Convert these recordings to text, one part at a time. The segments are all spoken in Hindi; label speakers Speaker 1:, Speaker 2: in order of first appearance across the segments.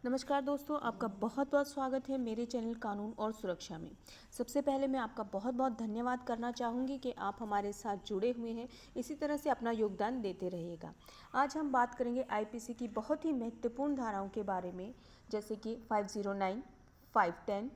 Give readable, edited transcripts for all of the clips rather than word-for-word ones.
Speaker 1: नमस्कार दोस्तों, आपका बहुत बहुत स्वागत है मेरे चैनल कानून और सुरक्षा में। सबसे पहले मैं आपका बहुत बहुत धन्यवाद करना चाहूँगी कि आप हमारे साथ जुड़े हुए हैं। इसी तरह से अपना योगदान देते रहिएगा। आज हम बात करेंगे आईपीसी की बहुत ही महत्वपूर्ण धाराओं के बारे में, जैसे कि 509, 510,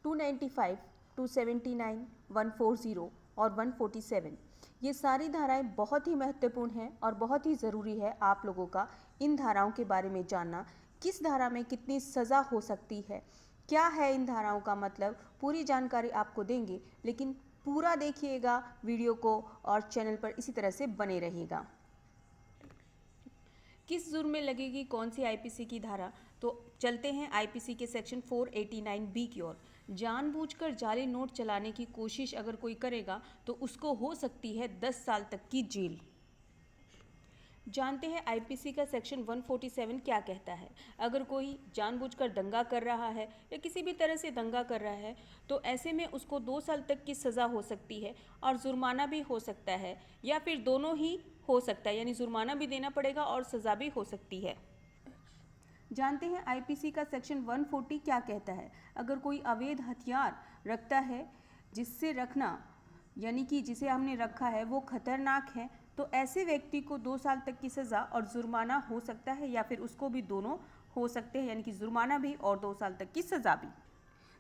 Speaker 1: 295, 279, 140 और 147। ये सारी धाराएं बहुत ही महत्वपूर्ण हैं और बहुत ही ज़रूरी है आप लोगों का इन धाराओं के बारे में जानना। किस धारा में कितनी सज़ा हो सकती है, क्या है इन धाराओं का मतलब, पूरी जानकारी आपको देंगे। लेकिन पूरा देखिएगा वीडियो को और चैनल पर इसी तरह से बने रहिएगा। किस जुर्म में लगेगी कौन सी आईपीसी की धारा, तो चलते हैं आईपीसी के सेक्शन 489 बी की ओर। जानबूझकर जाली नोट चलाने की कोशिश अगर कोई करेगा तो उसको हो सकती है 10 साल तक की जेल। जानते हैं आईपीसी का सेक्शन 147 क्या कहता है। अगर कोई जानबूझकर दंगा कर रहा है या किसी भी तरह से दंगा कर रहा है तो ऐसे में उसको 2 साल तक की सज़ा हो सकती है और जुर्माना भी हो सकता है, या फिर दोनों ही हो सकता है, यानी जुर्माना भी देना पड़ेगा और सज़ा भी हो सकती है। जानते हैं आईपीसी का सेक्शन 140 क्या कहता है। अगर कोई अवैध हथियार रखता है, जिससे रखना यानी कि जिसे हमने रखा है वो खतरनाक है, तो ऐसे व्यक्ति को 2 साल तक की सज़ा और जुर्माना हो सकता है, या फिर उसको भी दोनों हो सकते हैं, यानी कि जुर्माना भी और 2 साल तक की सज़ा भी।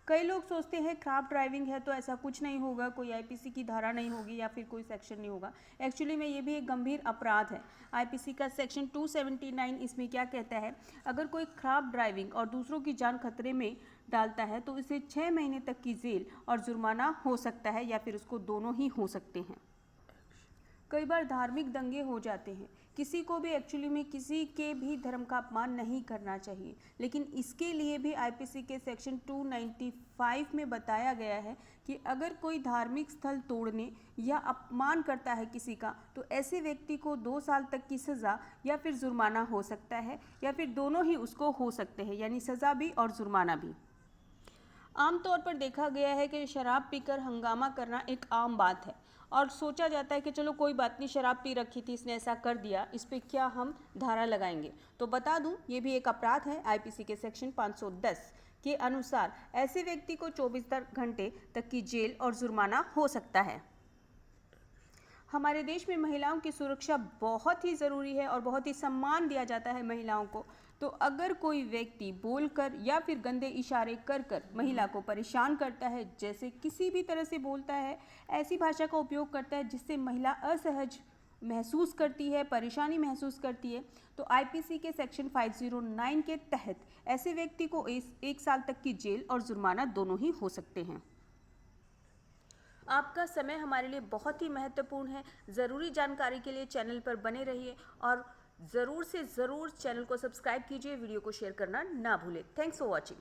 Speaker 1: कई लोग सोचते हैं खराब ड्राइविंग है तो ऐसा कुछ नहीं होगा, कोई आईपीसी की धारा नहीं होगी या फिर कोई सेक्शन नहीं होगा। एक्चुअली में ये भी एक गंभीर अपराध है। आईपीसी का सेक्शन 279 इसमें क्या कहता है, अगर कोई खराब ड्राइविंग और दूसरों की जान खतरे में डालता है तो इसे 6 महीने तक की जेल और जुर्माना हो सकता है, या फिर उसको दोनों ही हो सकते हैं। कई बार धार्मिक दंगे हो जाते हैं। किसी को भी एक्चुअली में किसी के भी धर्म का अपमान नहीं करना चाहिए, लेकिन इसके लिए भी आईपीसी के सेक्शन 295 में बताया गया है कि अगर कोई धार्मिक स्थल तोड़ने या अपमान करता है किसी का, तो ऐसे व्यक्ति को 2 साल तक की सज़ा या फिर जुर्माना हो सकता है, या फिर दोनों ही उसको हो सकते हैं, यानी सज़ा भी और जुर्माना भी। आमतौर पर देखा गया है कि शराब पीकर हंगामा करना एक आम बात है और सोचा जाता है कि चलो कोई बात नहीं, शराब पी रखी थी, इसने ऐसा कर दिया, इस पर क्या हम धारा लगाएंगे। तो बता दूं, ये भी एक अपराध है। आईपीसी के सेक्शन 510 के अनुसार ऐसे व्यक्ति को 24 घंटे तक की जेल और जुर्माना हो सकता है। हमारे देश में महिलाओं की सुरक्षा बहुत ही ज़रूरी है और बहुत ही सम्मान दिया जाता है महिलाओं को। तो अगर कोई व्यक्ति बोलकर या फिर गंदे इशारे कर कर महिला को परेशान करता है, जैसे किसी भी तरह से बोलता है, ऐसी भाषा का उपयोग करता है जिससे महिला असहज महसूस करती है, परेशानी महसूस करती है, तो आईपीसी के सेक्शन 509 के तहत ऐसे व्यक्ति को 1 साल तक की जेल और जुर्माना दोनों ही हो सकते हैं। आपका समय हमारे लिए बहुत ही महत्वपूर्ण है। ज़रूरी जानकारी के लिए चैनल पर बने रहिए और ज़रूर से ज़रूर चैनल को सब्सक्राइब कीजिए, वीडियो को शेयर करना ना भूलें। Thanks for watching.